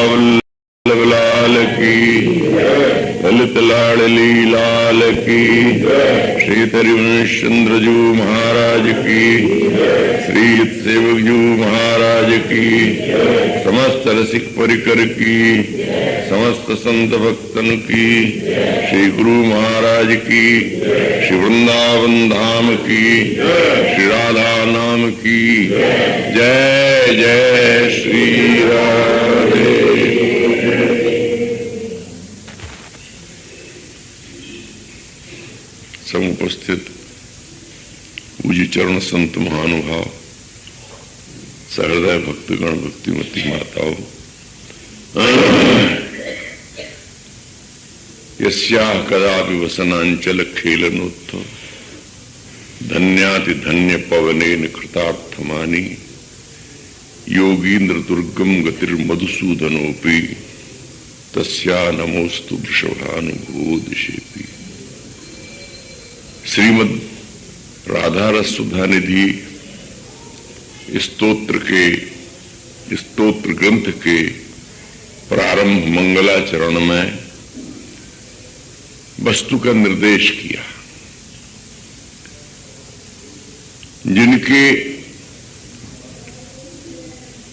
वल्लभ लाल की, ललित लाडली लाल की, श्री हरिवंश चंद्रजू महाराज की, श्री सेवकजू महाराज की, समस्त रसिक परिकर की, समस्त संत भक्तन की, श्री गुरु महाराज की, श्री वृंदावन धाम की, श्री राधा नाम की जय जय श्री राधे। समुपस्थित पूज्य चरण संत महानुभाव, सहृदय भक्तगण, भक्तिमती माताओं, यस्याः कदापि वसनांचल खेलनोत्थो धन्याति धन्य पवनेन कृतार्थमानि योगीन्द्र दुर्गम गतिर्मधुसूदनोपि तस्या नमोस्तु वृषभानुभूदिशेपि। श्रीमद् राधा रस सुधा निधि स्तोत्र ग्रंथ के प्रारंभ मंगलाचरण में वस्तु का निर्देश किया। जिनके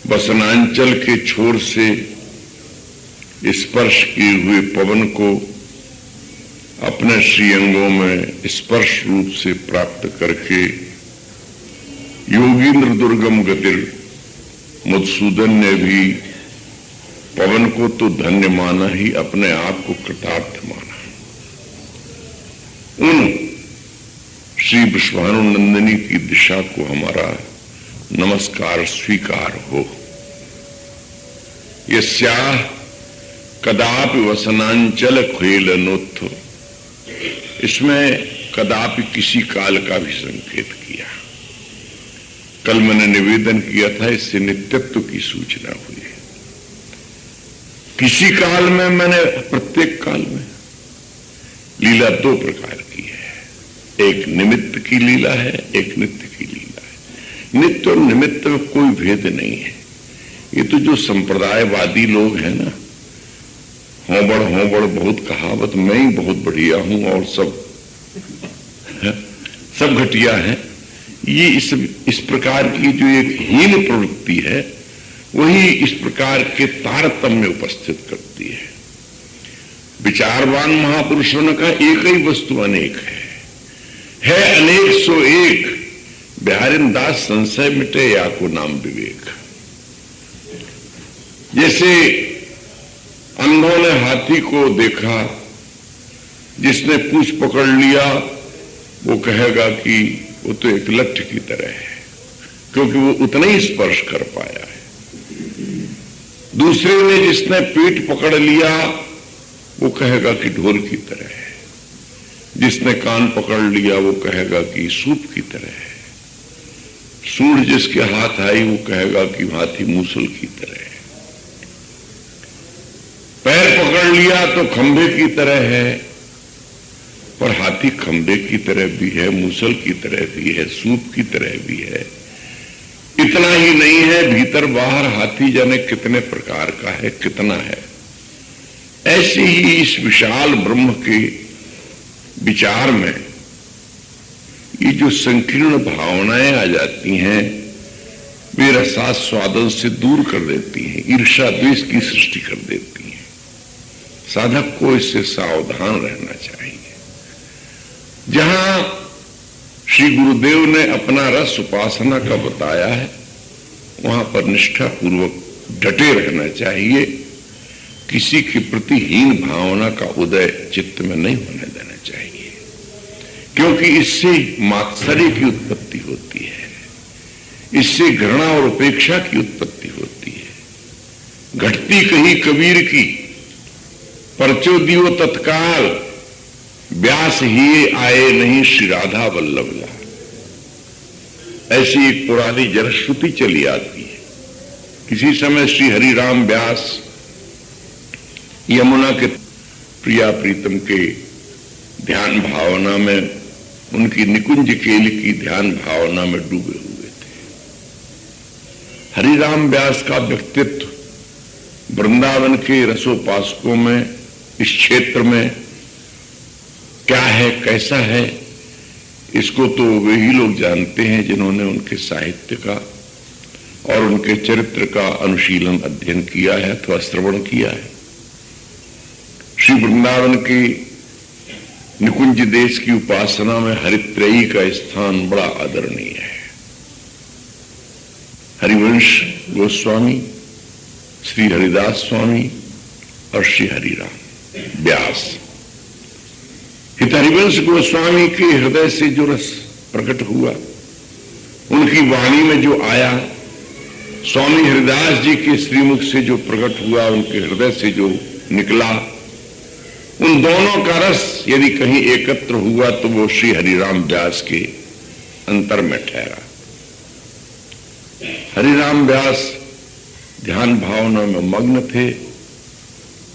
वसनांचल के छोर से स्पर्श किए हुए पवन को अपने श्रीअंगों में स्पर्श रूप से प्राप्त करके योगीन्द्र दुर्गम गतिर मधुसूदन ने भी पवन को तो धन्य माना ही, अपने आप को कृतार्थ माना। उन श्री विश्वानुनंदिनी की दिशा को हमारा नमस्कार स्वीकार हो। यस्याः कदापि वसनांचल खेलनोत्थ, इसमें कदापि किसी काल का भी संकेत किया। कल मैंने निवेदन किया था, इससे नित्यत्व की सूचना हुई है। किसी काल में, मैंने प्रत्येक काल में लीला दो प्रकार की है। एक निमित्त की लीला है, एक नित्य की लीला है। नित्य और निमित्त में कोई भेद नहीं है। ये तो जो संप्रदायवादी लोग हैं ना, होबड़ बहुत कहावत, मैं ही बहुत बढ़िया हूं और सब घटिया है, ये इस प्रकार की जो एक हीन प्रवृत्ति है, वही इस प्रकार के तारतम्य उपस्थित करती है। विचारवान महापुरुषों ने कहा, एक ही वस्तु अनेक है अनेक सो एक, बिहारिन दास संशय मिटे या को नाम विवेक। जैसे अंधों ने हाथी को देखा, जिसने पूंछ पकड़ लिया वो कहेगा कि वो तो एक लठ की तरह है, क्योंकि वो उतना ही स्पर्श कर पाया है। दूसरे ने जिसने पीठ पकड़ लिया वो कहेगा कि ढोल की तरह है। जिसने कान पकड़ लिया वो कहेगा कि सूप की तरह है। सूंड जिसके हाथ आई वो कहेगा कि हाथी मूसल की तरह है। पैर पकड़ लिया तो खंभे की तरह है, पर हाथी खंभे की तरह भी है, मूसल की तरह भी है, सूप की तरह भी है। इतना ही नहीं है, भीतर बाहर हाथी जाने कितने प्रकार का है, कितना है। ऐसे ही इस विशाल ब्रह्म के विचार में ये जो संकीर्ण भावनाएं आ जाती हैं, वे रसास्वादन से दूर कर देती हैं, ईर्ष्या द्वेष की सृष्टि कर देती हैं। साधक को इससे सावधान रहना चाहिए। जहां श्री गुरुदेव ने अपना रस उपासना का बताया है, वहां पर निष्ठा पूर्वक डटे रहना चाहिए। किसी के प्रति हीन भावना का उदय चित्त में नहीं होने देना चाहिए, क्योंकि इससे मात्सर्य की उत्पत्ति होती है, इससे घृणा और उपेक्षा की उत्पत्ति होती है। घटती कही कबीर की, परचो दियो तत्काल, व्यास ही आए नहीं श्री राधा वल्लभ लाल। ऐसी एक पुरानी जनश्रुति चली आती है। किसी समय श्री हरि राम व्यास यमुना के प्रिया प्रीतम के ध्यान भावना में, उनकी निकुंज केल की ध्यान भावना में डूबे हुए थे। हरि राम व्यास का व्यक्तित्व वृंदावन के रसोपासकों में, इस क्षेत्र में क्या है, कैसा है, इसको तो वे ही लोग जानते हैं जिन्होंने उनके साहित्य का और उनके चरित्र का अनुशीलन, अध्ययन किया है अथवा श्रवण किया है। श्री वृंदावन के निकुंज देश की उपासना में हरित्रयी का स्थान बड़ा आदरणीय है। हरिवंश गोस्वामी, श्री हरिदास स्वामी और श्री हरिराम व्यास। हित हरिवंश गोस्वामी के हृदय से जो रस प्रकट हुआ, उनकी वाणी में जो आया, स्वामी हरिदास जी के श्रीमुख से जो प्रकट हुआ, उनके हृदय से जो निकला, उन दोनों का रस यदि कहीं एकत्र हुआ तो वो श्री हरिराम व्यास के अंतर में ठहरा। हरिराम व्यास ध्यान भावना में मग्न थे।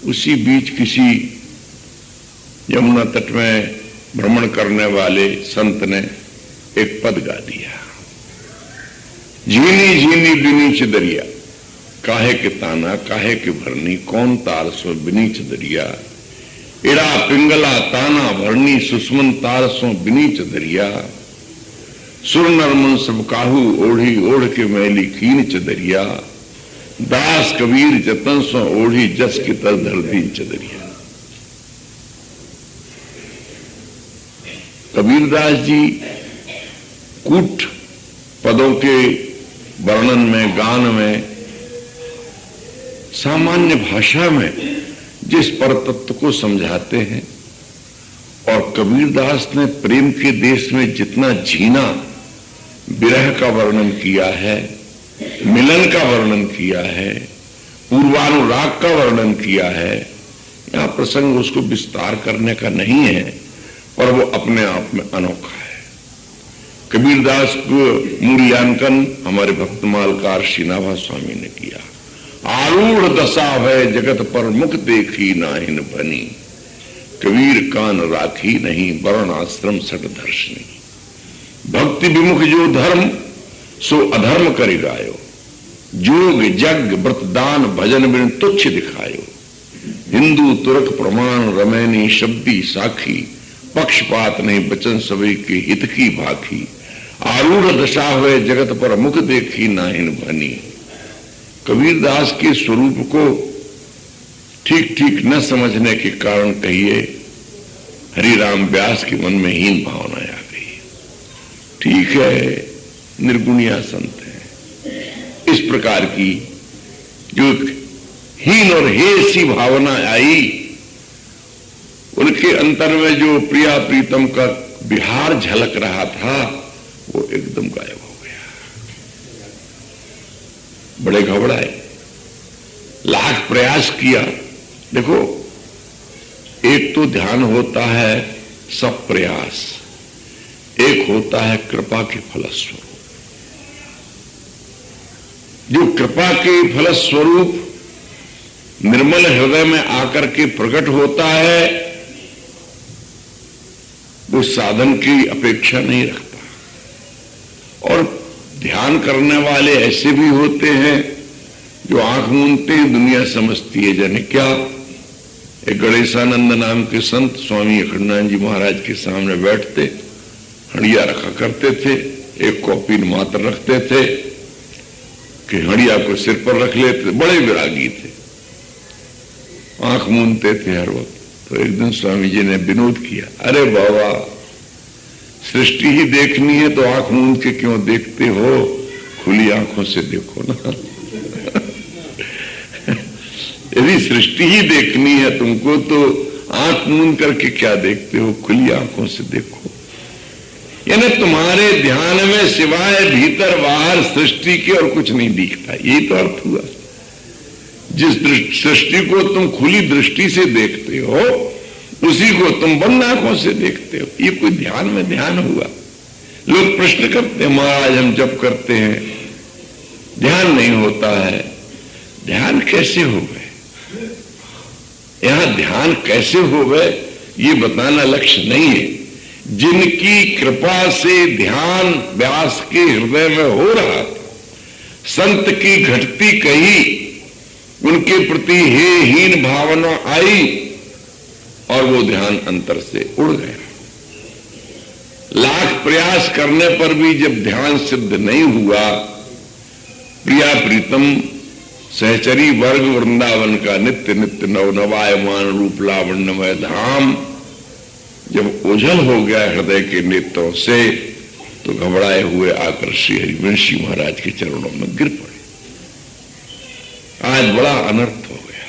उसी बीच किसी यमुना तट में भ्रमण करने वाले संत ने एक पद गा दिया, झीनी झीनी बिनीच दरिया, काहे के ताना काहे के भरनी, कौन तार सो बिनीच दरिया, इड़ा पिंगला ताना भरनी, सुषमन तार सो बिनीच दरिया, सुर नरमन सब काहू ओढ़ी, ओढ़ के मैली कीन चदरिया, दास कबीर जतन सो ओढ़ी, जस की तर धर दीन चदरिया। कबीरदास जी कूट पदों के वर्णन में, गान में, सामान्य भाषा में जिस पर तत्व को समझाते हैं, और कबीरदास ने प्रेम के देश में जितना जीना, विरह का वर्णन किया है, मिलन का वर्णन किया है, पूर्वानुराग का वर्णन किया है। यहां प्रसंग उसको विस्तार करने का नहीं है, पर वो अपने आप में अनोखा है। कबीरदास को मूल्यांकन हमारे भक्तमालकार श्रीनाभा स्वामी ने किया। आरूढ़ दशा है जगत पर, मुख देखी नाहिन बनी, कबीर कान राखी नहीं, वर्ण आश्रम सट दर्शनी, भक्ति विमुख जो धर्म सो अधर्म कर गायो, जोग जग व्रत दान भजन बिन तुच्छ दिखायो, हिंदू तुर्क प्रमाण रमैनी, शब्दी साखी, पक्षपात नहीं बचन सभी के हित की भाखी, आरूढ़ दशा हुए जगत पर, मुख देखी नाहिन बनी। कबीरदास के स्वरूप को ठीक ठीक न समझने के कारण कहिए हरिराम व्यास के मन में हीन भावना आ गई। ठीक है, निर्गुणिया संत है, इस प्रकार की जो हीन और हे सी भावना आई, उनके अंतर में जो प्रिया प्रीतम का बिहार झलक रहा था, वो एकदम गायब हो गया। बड़े घबराए, लाख प्रयास किया। देखो, एक तो ध्यान होता है सब प्रयास, एक होता है कृपा के फलस्वरूप। जो कृपा के फलस्वरूप निर्मल हृदय में आकर के प्रकट होता है, वो साधन की अपेक्षा नहीं रखता। और ध्यान करने वाले ऐसे भी होते हैं जो आंख मूंदते हैं, दुनिया समझती है जाने क्या। एक गणेशानंद नाम के संत स्वामी अखंडानंद जी महाराज के सामने बैठते, हड़िया रखा करते थे, एक कॉपी मात्र रखते थे कि हड़िया को सिर पर रख लेते। बड़े विरागी थे, आंख मूंदते थे हर वक्त। तो एक दिन स्वामी जी ने विनोद किया, अरे बाबा, सृष्टि ही देखनी है तो आंख मूंद के क्यों देखते हो, खुली आंखों से देखो ना। यदि सृष्टि ही देखनी है तुमको तो आंख मूंद करके क्या देखते हो, खुली आंखों से देखो। यानी तुम्हारे ध्यान में सिवाय भीतर बाहर सृष्टि के और कुछ नहीं दिखता, यही तो अर्थ हुआ। जिस सृष्टि को तुम खुली दृष्टि से देखते हो, उसी को तुम बंद आंखों से देखते हो। ये कोई ध्यान में ध्यान हुआ? लोग प्रश्न करते हैं, महाराज हम जप करते हैं, ध्यान नहीं होता है। ध्यान कैसे हो गए? यहां ध्यान कैसे हो गए ये बताना लक्ष्य नहीं है। जिनकी कृपा से ध्यान व्यास के हृदय में हो रहा था, संत की घटती कही उनके प्रति हे हीन भावना आई और वो ध्यान अंतर से उड़ गया। लाख प्रयास करने पर भी जब ध्यान सिद्ध नहीं हुआ, प्रिया प्रीतम सहचरी वर्ग वृंदावन का नित्य नित्य नवनवायमान रूप लावण्यमय धाम जब ओझल हो गया हृदय के नेत्रों से, तो घबराए हुए आकर श्री हरिवंशी महाराज के चरणों में गिर पड़े। आज बड़ा अनर्थ हो गया।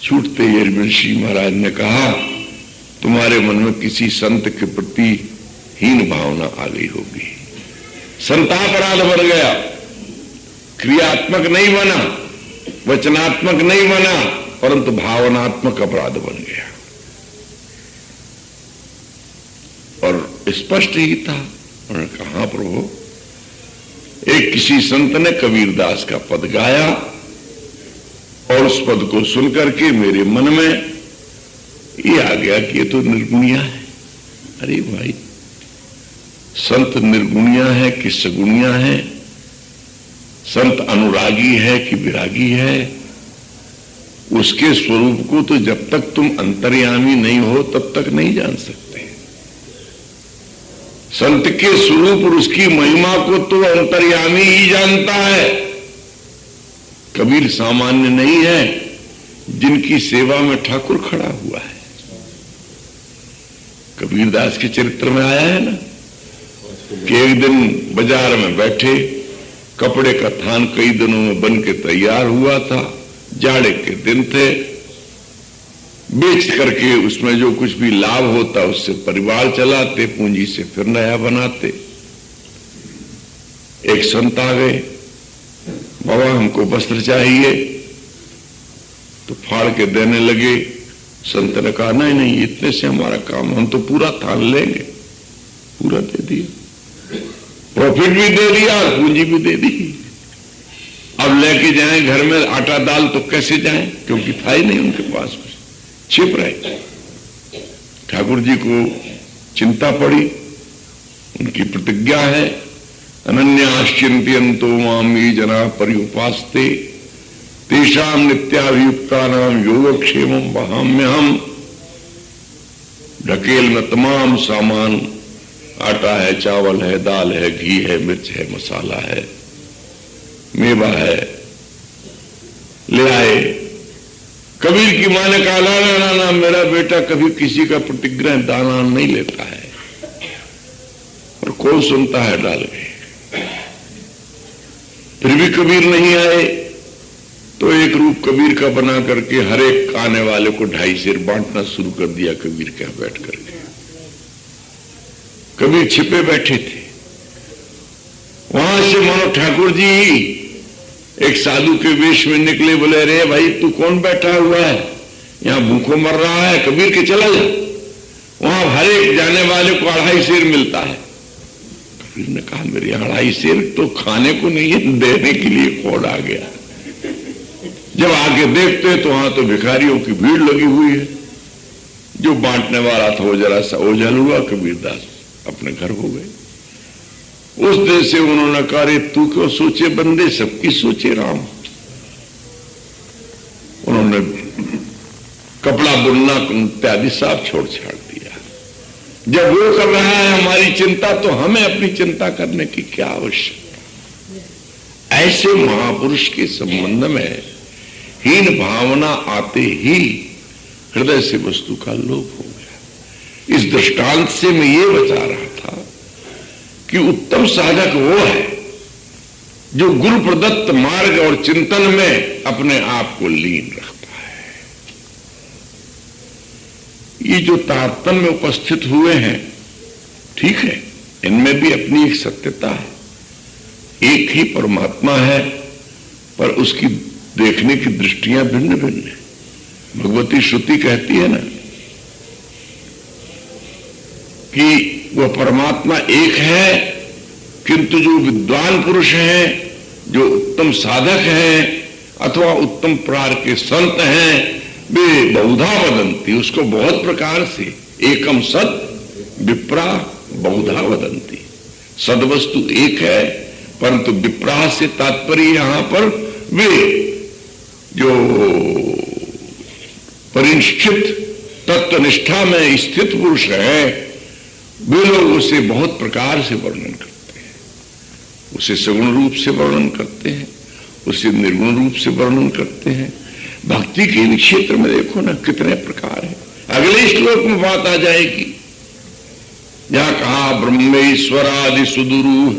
छूटते ही हरिवंशी महाराज ने कहा, तुम्हारे मन में किसी संत के प्रति हीन भावना आ गई होगी। संतापराध बन गया, क्रियात्मक नहीं बना, वचनात्मक नहीं बना, परंतु भावनात्मक अपराध बन गया। और स्पष्ट ही था। उन्होंने कहा, हाँ प्रभु, एक किसी संत ने कबीरदास का पद गाया और उस पद को सुनकर के मेरे मन में ये आ गया कि ये तो निर्गुणिया है। अरे भाई, संत निर्गुणिया है कि सगुणिया है? संत अनुरागी है कि विरागी है? उसके स्वरूप को तो जब तक तुम अंतर्यामी नहीं हो तब तक नहीं जान सकते। संत के स्वरूप और उसकी महिमा को तो अंतर्यामी ही जानता है। कबीर सामान्य नहीं है, जिनकी सेवा में ठाकुर खड़ा हुआ है। कबीरदास के चरित्र में आया है ना कि एक दिन बाजार में बैठे, कपड़े का थान कई दिनों में बन के तैयार हुआ था, जाड़े के दिन थे, बेच करके उसमें जो कुछ भी लाभ होता उससे परिवार चलाते, पूंजी से फिर नया बनाते। एक संत आ गए, बाबा हमको वस्त्र चाहिए, तो फाड़ के देने लगे। संत ने कहा, नहीं नहीं, इतने से हमारा काम, हम तो पूरा थान लेंगे। पूरा दे दिया, प्रॉफिट भी दे दिया और पूंजी भी दे दी। अब लेके जाएं घर में आटा दाल तो कैसे जाएं, क्योंकि था ही नहीं उनके पास, कुछ छिप रहे। ठाकुर जी को चिंता पड़ी, उनकी प्रतिज्ञा है, अनन्याश्चिंतयन्तो मामी जना पर्युपास्ते तेषाम नित्याभियुक्तानाम योगक्षेमं वहाम्यहम्। ढकेल में तमाम सामान, आटा है, चावल है, दाल है, घी है, मिर्च है, मसाला है, मेवा है, ले आए। कबीर की मां ने कहा, ना ना ना, मेरा बेटा कभी किसी का प्रतिग्रह दाना नहीं लेता है। और कौन सुनता है, डाल गए। फिर भी कबीर नहीं आए, तो एक रूप कबीर का बना करके हर एक आने वाले को 2.5 सेर बांटना शुरू कर दिया। कबीर के यहां बैठ करके कबीर छिपे बैठे थे। वहां से मानो ठाकुर जी एक साधु के वेश में निकले, बोले, अरे भाई तू कौन बैठा हुआ है, यहां भूखों मर रहा है, कबीर के चला जा। वहां हर एक जाने वाले को 2.5 सेर मिलता है। कबीर ने कहा, मेरे 2.5 सेर तो खाने को नहीं है, देने के लिए कौन आ गया। जब आके देखते तो वहां तो भिखारियों की भीड़ लगी हुई है। जो बांटने वाला था वो जरा सा ओझल हुआ, कबीरदास अपने घर हो गए। उस दिन से उन्होंने कहा, रे तू क्यों सोचे बंदे, सबकी सोचे राम। उन्होंने कपड़ा बुनना इत्यादि सब छोड़ छाड़ दिया। जब वो कर रहा है हमारी चिंता, तो हमें अपनी चिंता करने की क्या आवश्यकता। ऐसे महापुरुष के संबंध में हीन भावना आते ही हृदय से वस्तु का लोप हो गया। इस दृष्टांत से मैं ये बता रहा था कि उत्तम साधक वो है जो गुरु प्रदत्त मार्ग और चिंतन में अपने आप को लीन रखता है। ये जो तारतम्य उपस्थित हुए हैं, ठीक है, इनमें भी अपनी एक सत्यता है। एक ही परमात्मा है, पर उसकी देखने की दृष्टियां भिन्न भिन्न है। भगवती श्रुति कहती है ना कि वह परमात्मा एक है, किंतु जो विद्वान पुरुष हैं, जो उत्तम साधक हैं अथवा उत्तम प्रकार के संत हैं, वे बहुधा वदंती, उसको बहुत प्रकार से, एकम सत विप्रा बहुधा वदंती। सदवस्तु एक है, परंतु विप्राह से तात्पर्य यहां पर वे जो परिनिष्ठित तत्वनिष्ठा में स्थित पुरुष हैं, वे लोग उसे बहुत प्रकार से वर्णन करते हैं। उसे सगुण रूप से वर्णन करते हैं, उसे निर्गुण रूप से वर्णन करते हैं। भक्ति के क्षेत्र में देखो ना कितने प्रकार है। अगले श्लोक में बात आ जाएगी, जहां कहा ब्रह्मेश्वरादि सुदुरूह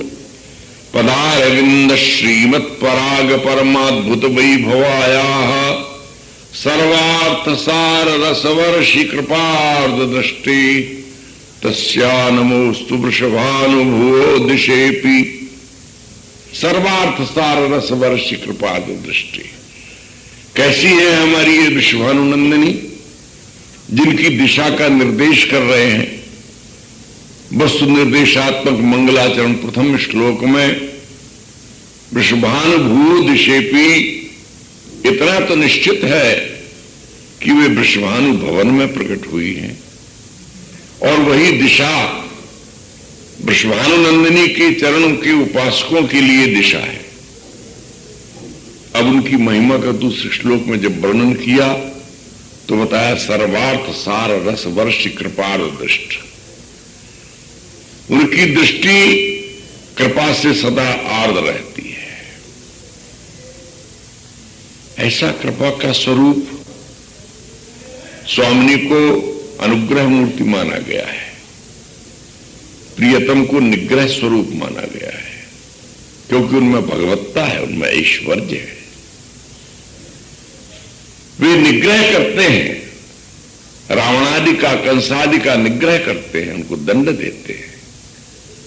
पदारविंद श्रीमत् पराग परमाद्भुत वैभवाया सर्वार्थ सार रसवर्षि कृपार्ध दृष्टि तस्या नमोस्तु वृषभानुभुवो दिशेपि। सर्वार्थ सार रसवर्षि कृपार्ध दृष्टि, कैसी है हमारी ये वृषभानुनंदिनी, जिनकी दिशा का निर्देश कर रहे हैं। वस्तु निर्देशात्मक मंगलाचरण प्रथम श्लोक में वृषभानुभूव दिशेपी, इतना तो निश्चित है कि वे वृषभानु भवन में प्रकट हुई हैं, और वही दिशा वृषभानुनंदिनी के चरणों के उपासकों के लिए दिशा है। अब उनकी महिमा का दूसरे श्लोक में जब वर्णन किया तो बताया सर्वार्थ सार रस वर्ष कृपार दृष्ट, उनकी दृष्टि कृपा से सदा आर्द्र रहती है। ऐसा कृपा का स्वरूप स्वामिनी को अनुग्रह मूर्ति माना गया है, प्रियतम को निग्रह स्वरूप माना गया है, क्योंकि उनमें भगवत्ता है, उनमें ऐश्वर्य है। वे निग्रह करते हैं, रावणादि का कंसादि का निग्रह करते हैं, उनको दंड देते हैं,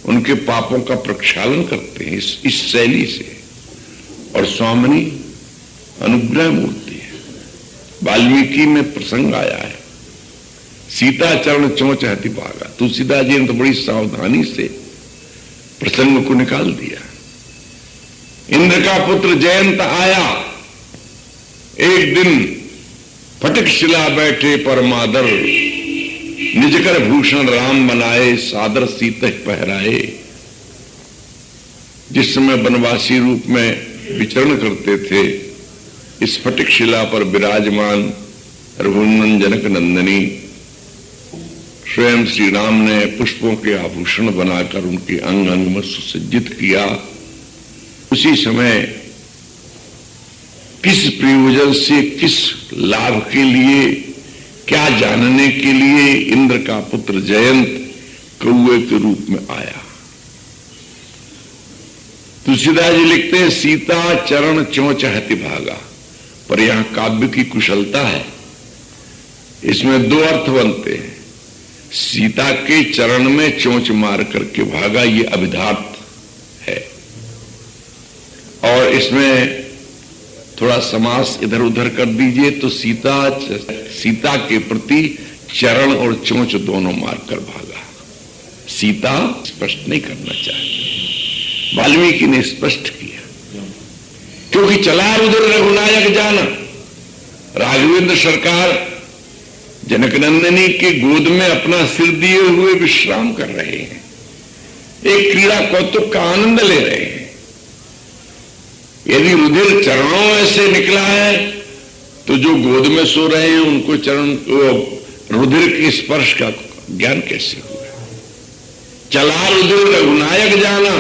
उनके पापों का प्रक्षालन करते हैं इस शैली से। और स्वामिनी अनुग्रह मूर्ति है। वाल्मीकि में प्रसंग आया है, सीता चरण चोंच हति भागा। तुलसीदास जी ने तो बड़ी सावधानी से प्रसंग को निकाल दिया। इंद्र का पुत्र जयंत आया, एक दिन फटिक शिला बैठे परमादर, निजकर भूषण राम बनाए, सादर सीता पहराए। जिस समय वनवासी रूप में विचरण करते थे, इस फटिक शिला पर विराजमान रघुनंदन जनक नंदनी स्वयं श्री राम ने पुष्पों के आभूषण बनाकर उनके अंग अंग में सुसज्जित किया। उसी समय किस प्रयोजन से, किस लाभ के लिए, क्या जानने के लिए इंद्र का पुत्र जयंत कौए के रूप में आया। तुलसीदास जी लिखते हैं सीता चरण चोंच हति भागा, पर यहां काव्य की कुशलता है। इसमें दो अर्थ बनते हैं। सीता के चरण में चोंच मार करके भागा, ये अभिधार्थ है, और इसमें थोड़ा समास इधर उधर कर दीजिए तो सीता के प्रति चरण और चोंच दोनों मारकर भागा। सीता स्पष्ट नहीं करना चाहिए, वाल्मीकि ने स्पष्ट किया, क्योंकि चला उधर रघुनायक जाना। राघवेंद्र सरकार जनकनंदिनी के गोद में अपना सिर दिए हुए विश्राम कर रहे हैं, एक क्रीड़ा कौतुक का आनंद ले रहे हैं। यदि रुधिर चरणों में से निकला है तो जो गोद में सो रहे हैं उनको चरण रुधिर के स्पर्श का ज्ञान कैसे हुआ। चला रुधिर रघुनायक जाना,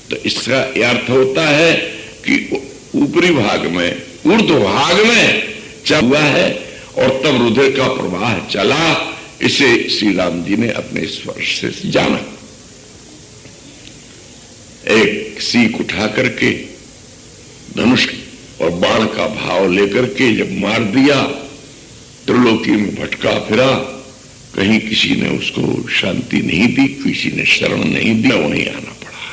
तो इसका अर्थ होता है कि ऊपरी भाग में, ऊर्ध्व भाग में चल हुआ है, और तब रुधिर का प्रवाह चला। इसे श्री राम जी ने अपने स्पर्श से जाना। एक सीख उठा करके धनुष और बाण का भाव लेकर के जब मार दिया, त्रिलोकी में भटका फिरा, कहीं किसी ने उसको शांति नहीं दी, किसी ने शरण नहीं दिया, वहीं आना पड़ा।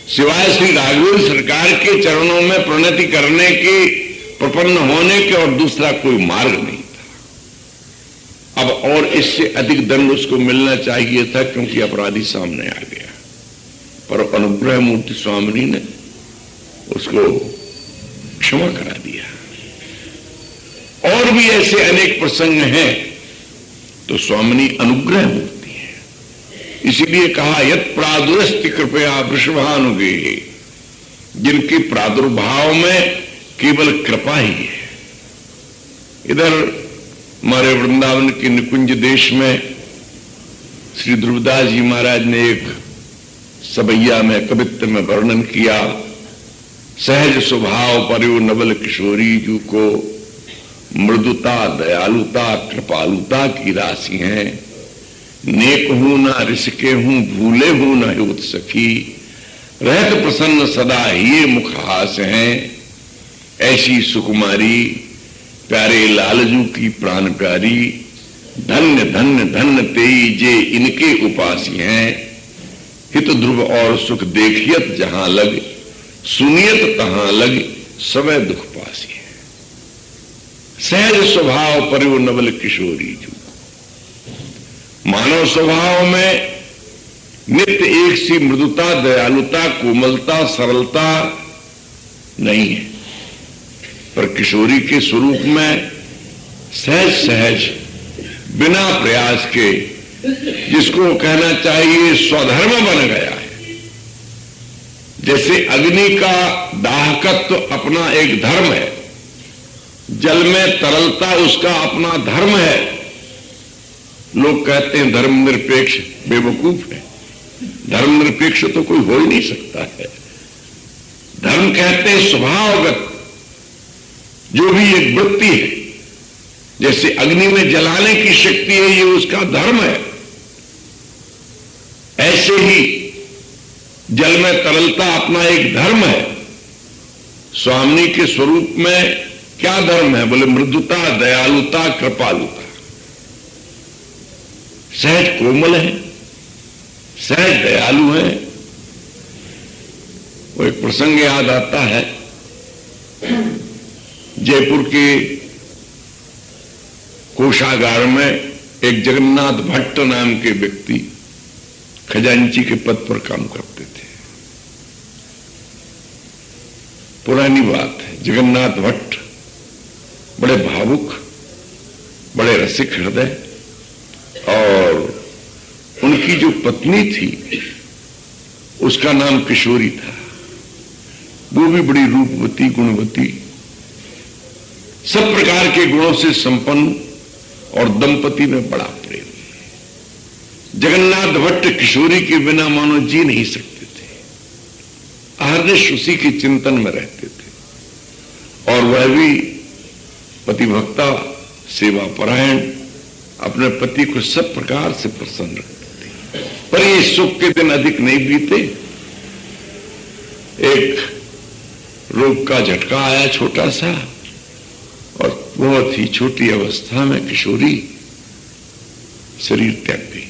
सिवाय श्री राघवेंद्र सरकार के चरणों में प्रणति करने के, प्रपन्न होने के, और दूसरा कोई मार्ग नहीं था। अब और इससे अधिक दंड उसको मिलना चाहिए था, क्योंकि अपराधी सामने आ गया, पर अनुग्रह मूर्ति स्वामिनी ने उसको क्षमा करा दिया। और भी ऐसे अनेक प्रसंग हैं, तो स्वामिनी अनुग्रह मूर्ति है। इसीलिए कहा यत् प्रादुरस्ति कृपया वृषभानुगे, जिनके प्रादुर्भाव में केवल कृपा ही है। इधर हमारे वृंदावन के निकुंज देश में श्री ध्रुवदास जी महाराज ने एक सबैया में कवित्त में वर्णन किया, सहज स्वभाव पर्यो नवल किशोरी जू को मृदुता दयालुता कृपालुता की राशि है, नेक हूं ना रिसके हूं भूले हूं ना युत सखी, रहत प्रसन्न सदा ये मुख हास हैं, ऐसी सुकुमारी प्यारे लालजू की प्राण प्यारी, धन्य धन्य धन्य तेई जे इनके उपासी हैं, हित ध्रुव और सुख देखियत जहां लग, सुनियत तहां लग समय दुख पासी है। सहज स्वभाव पर्यो नवल किशोरी जू, मानव स्वभाव में नित्य एक सी मृदुता दयालुता कोमलता सरलता नहीं है, पर किशोरी के स्वरूप में सहज सहज बिना प्रयास के, जिसको कहना चाहिए स्वधर्म बन गया है। जैसे अग्नि का दाहकत्व अपना एक धर्म है, जल में तरलता उसका अपना धर्म है। लोग कहते हैं धर्मनिरपेक्ष, बेवकूफ है। धर्मनिरपेक्ष तो कोई हो ही नहीं सकता है। धर्म कहते हैं स्वभावगत जो भी एक वृत्ति है, जैसे अग्नि में जलाने की शक्ति है, ये उसका धर्म है। ऐसे ही जल में तरलता अपना एक धर्म है। स्वामी के स्वरूप में क्या धर्म है? बोले मृदुता दयालुता कृपालुता। सहज कोमल है, सहज दयालु है। वो एक प्रसंग याद आता है, जयपुर के कोषागार में एक जगन्नाथ भट्ट नाम के व्यक्ति खजांची के पद पर काम करते थे। पुरानी बात है। जगन्नाथ भट्ट बड़े भावुक, बड़े रसिक हृदय, और उनकी जो पत्नी थी उसका नाम किशोरी था। वो भी बड़ी रूपवती गुणवती, सब प्रकार के गुणों से संपन्न, और दंपति में बड़ा प्रेम। जगन्नाथ भट्ट किशोरी के बिना मानो जी नहीं सकते थे। अहर्निश उसी के चिंतन में रहते थे, और वह भी पतिभक्ता सेवा परायण, अपने पति को सब प्रकार से प्रसन्न रखते थे। पर ये सुख के दिन अधिक नहीं बीते। एक रोग का झटका आया छोटा सा, और बहुत ही छोटी अवस्था में किशोरी शरीर त्याग गई।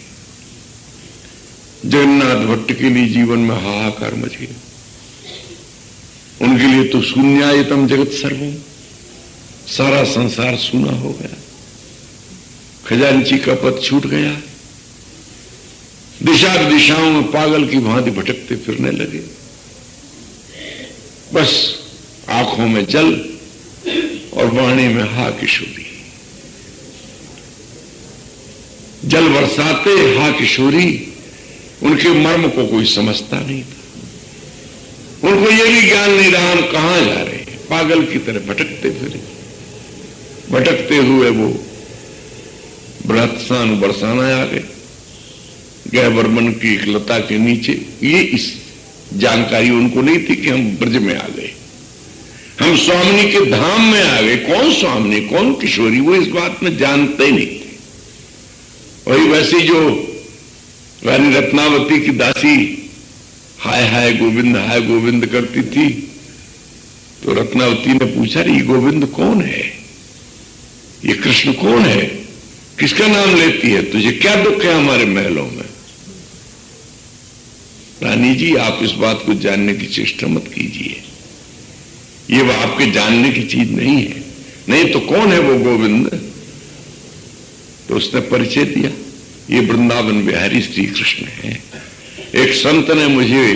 जगन्नाथ भट्ट के लिए जीवन में हाहाकार मच गया। उनके लिए तो शून्यायतम जगत सर्वम, सारा संसार सूना हो गया। खजांची का पद छूट गया। दिशा दिशाओं में पागल की भांति भटकते फिरने लगे। बस आंखों में जल और वाणी में हा किशोरी। जल बरसाते हा किशोरी। उनके मर्म को कोई समझता नहीं था। उनको यह भी ज्ञान नहीं रहा हम कहां जा रहे हैं। पागल की तरह भटकते फिरे। भटकते हुए वो बृहत्सान बरसाना आ गए। गहबरमन की एक लता के नीचे। ये इस जानकारी उनको नहीं थी कि हम ब्रज में आ गए, हम स्वामिनी के धाम में आ गए। कौन स्वामिनी, कौन किशोरी, वो इस बात में जानते ही नहीं थे। वही वैसी जो रानी रत्नावती की दासी हाय हाय गोविंद करती थी, तो रत्नावती ने पूछा, ये गोविंद कौन है, ये कृष्ण कौन है, किसका नाम लेती है, तुझे क्या दुख है हमारे महलों में। रानी जी, आप इस बात को जानने की चेष्टा मत कीजिए, ये वो आपके जानने की चीज नहीं है। नहीं तो कौन है वो गोविंद? तो उसने परिचय दिया, ये वृंदावन बिहारी श्री कृष्ण है। एक संत ने मुझे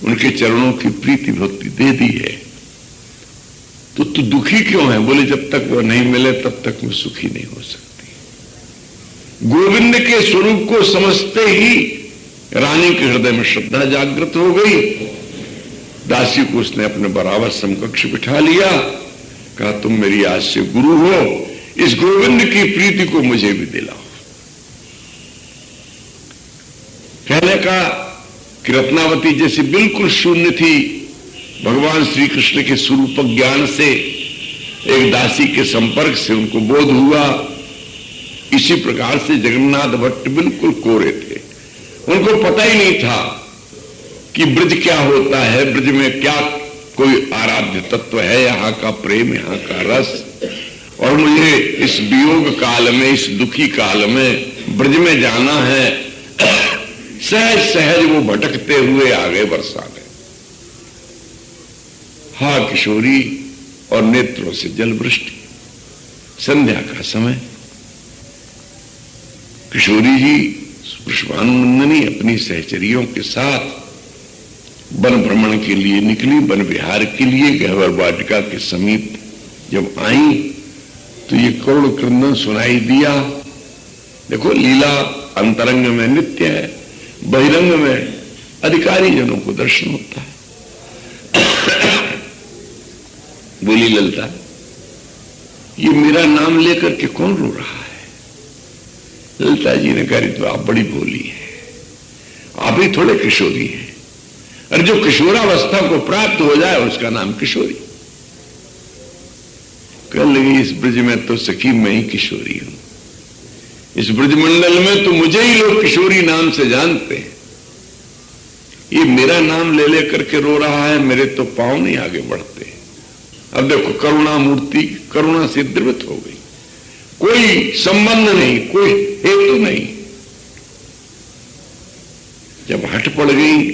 उनके चरणों की प्रीति भक्ति दे दी है। तो तू दुखी क्यों है? बोले, जब तक वो नहीं मिले तब तक मैं सुखी नहीं हो सकती। गोविंद के स्वरूप को समझते ही रानी के हृदय में श्रद्धा जागृत हो गई। दासी को उसने अपने बराबर समकक्ष बिठा लिया, कहा तुम मेरी आज से गुरु हो, इस गोविंद की प्रीति को मुझे भी दिलाओ। कहने का कि रत्नावती जैसी बिल्कुल शून्य थी, भगवान श्री कृष्ण के स्वरूप ज्ञान से एक दासी के संपर्क से उनको बोध हुआ। इसी प्रकार से जगन्नाथ भट्ट बिल्कुल कोरे थे, उनको पता ही नहीं था कि ब्रज क्या होता है, ब्रज में क्या कोई आराध्य तत्व है, यहाँ का प्रेम, यहाँ का रस। और मुझे इस वियोग काल में, इस दुखी काल में ब्रज में जाना है। सहज सहज वो भटकते हुए आगे बरसाने। हा किशोरी और नेत्रों से जल वृष्टि। संध्या का समय, किशोरी जी वृषभानुनंदिनी अपनी सहचरियों के साथ वन भ्रमण के लिए निकली। वन विहार के लिए गहवर वाटिका के समीप जब आई तो ये करुण क्रंदन सुनाई दिया। देखो, लीला अंतरंग में नित्य है, बहिरंग में अधिकारी जनों को दर्शन होता है। बोली ललिता, ये मेरा नाम लेकर के कौन रो रहा है? ललिता जी ने कहा, तो आप बड़ी भोली है, आप ही थोड़े किशोरी हैं। और जो किशोरावस्था को प्राप्त हो जाए उसका नाम किशोरी। कह लगी, इस ब्रज में तो सखी मैं ही किशोरी हूं, इस ब्रजमंडल में तो मुझे ही लोग किशोरी नाम से जानते हैं। ये मेरा नाम ले लेकर के रो रहा है, मेरे तो पांव नहीं आगे बढ़ते। अब देखो, करुणा मूर्ति करुणा से द्रवित हो गई, कोई संबंध नहीं, कोई हेतु नहीं। जब हट पड़ गई,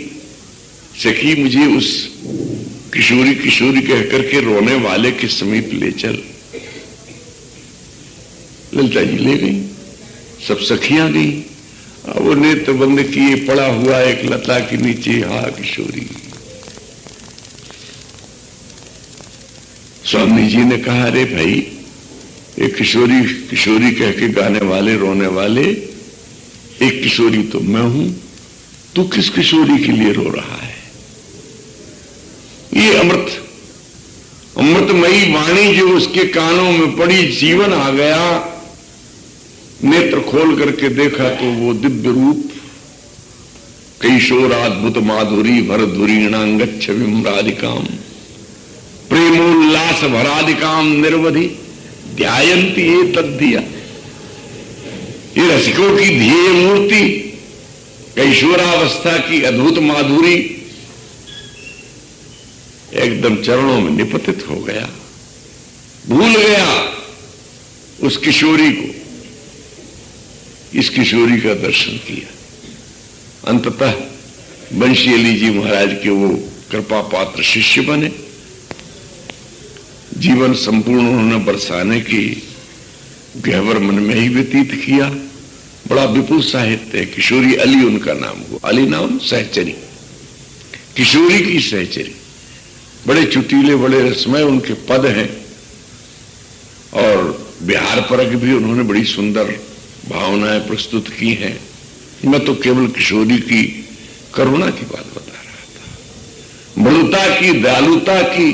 सखी मुझे उस किशोरी किशोरी कहकर के रोने वाले के समीप ले चल। ललिता जी ले गई, सब सखियां गई। अब वो नेत्र बंद किए पड़ा हुआ एक लता के नीचे, हा किशोरी। स्वामी जी ने कहा, अरे भाई, एक किशोरी किशोरी कह के गाने वाले रोने वाले, एक किशोरी तो मैं हूं, तू किस किशोरी के लिए रो रहा है? ये अमृतमयी वाणी जो उसके कानों में पड़ी, जीवन आ गया। नेत्र खोल करके देखा तो वो दिव्य रूप, कैशोराद्भुत माधुरी भरधुरीणांगच्छ विम्रादिकाम प्रेमोल्लास भरादिकाम निर्वधि ध्यायन्ति ये तद्धिया। ये रसिकों की ध्येय मूर्ति, कैशोरावस्था की अद्भुत माधुरी एकदम चरणों में निपतित हो गया, भूल गया उस किशोरी को। इस किशोरी का दर्शन किया। अंततः बंशीअली जी महाराज के वो कृपा पात्र शिष्य बने। जीवन संपूर्ण उन्होंने बरसाने की गहवर मन में ही व्यतीत किया। बड़ा विपुल साहित्य है। किशोरी अली उनका नाम हुआ, अली नाम सहचरी, किशोरी की सहचरी। बड़े चुटीले, बड़े रसमय उनके पद हैं और बिहार परक भी उन्होंने बड़ी सुंदर भावनाएं प्रस्तुत की हैं। मैं तो केवल किशोरी की करुणा की बात बता रहा था, मृदुता की, दयालुता की,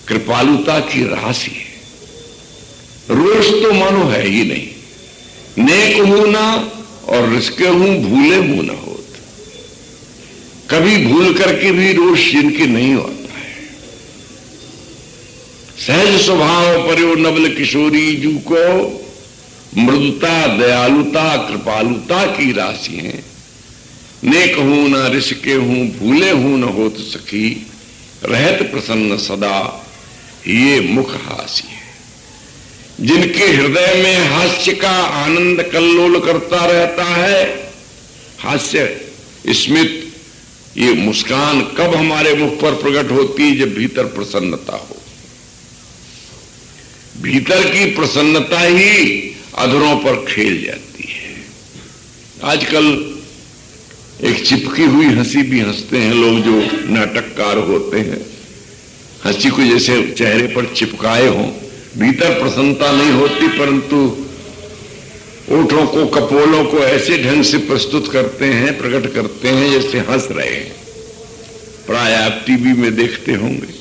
कृपालुता की राशि है। रोष तो मानो है ही नहीं। नेक हूं ना और रिश्के हूं, भूले मुंह ना होत। कभी भूल करके भी रोष जिनके नहीं होता है। सहज स्वभाव पर्यो नवल किशोरी जू को मृदुता, दयालुता, कृपालुता की राशि है। नेक हूं ना रिश्के हूं, भूले हूं न होत सखी, रहत प्रसन्न सदा ये मुख हास्य है। जिनके हृदय में हास्य का आनंद कल्लोल करता रहता है, हास्य स्मित, ये मुस्कान कब हमारे मुख पर प्रकट होती है? जब भीतर प्रसन्नता हो। भीतर की प्रसन्नता ही अधरों पर खेल जाती है। आजकल एक चिपकी हुई हंसी भी हंसते हैं लोग जो नाटककार होते हैं। हंसी को जैसे चेहरे पर चिपकाए हों, भीतर प्रसन्नता नहीं होती, परंतु ओठों को, कपोलों को ऐसे ढंग से प्रस्तुत करते हैं, प्रकट करते हैं जैसे हंस रहे हैं। प्राय आप टीवी में देखते होंगे,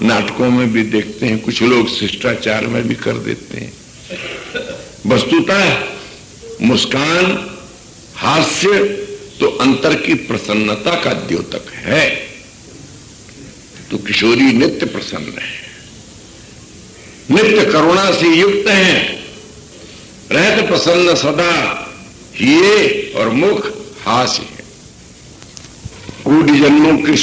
नाटकों में भी देखते हैं, कुछ लोग शिष्टाचार में भी कर देते हैं। वस्तुतः मुस्कान, हास्य तो अंतर की प्रसन्नता का द्योतक है। तो किशोरी नित्य प्रसन्न है, नित्य करुणा से युक्त हैं, रहत प्रसन्न सदा, ये और मुख हास्य है। कोटि जन्मों के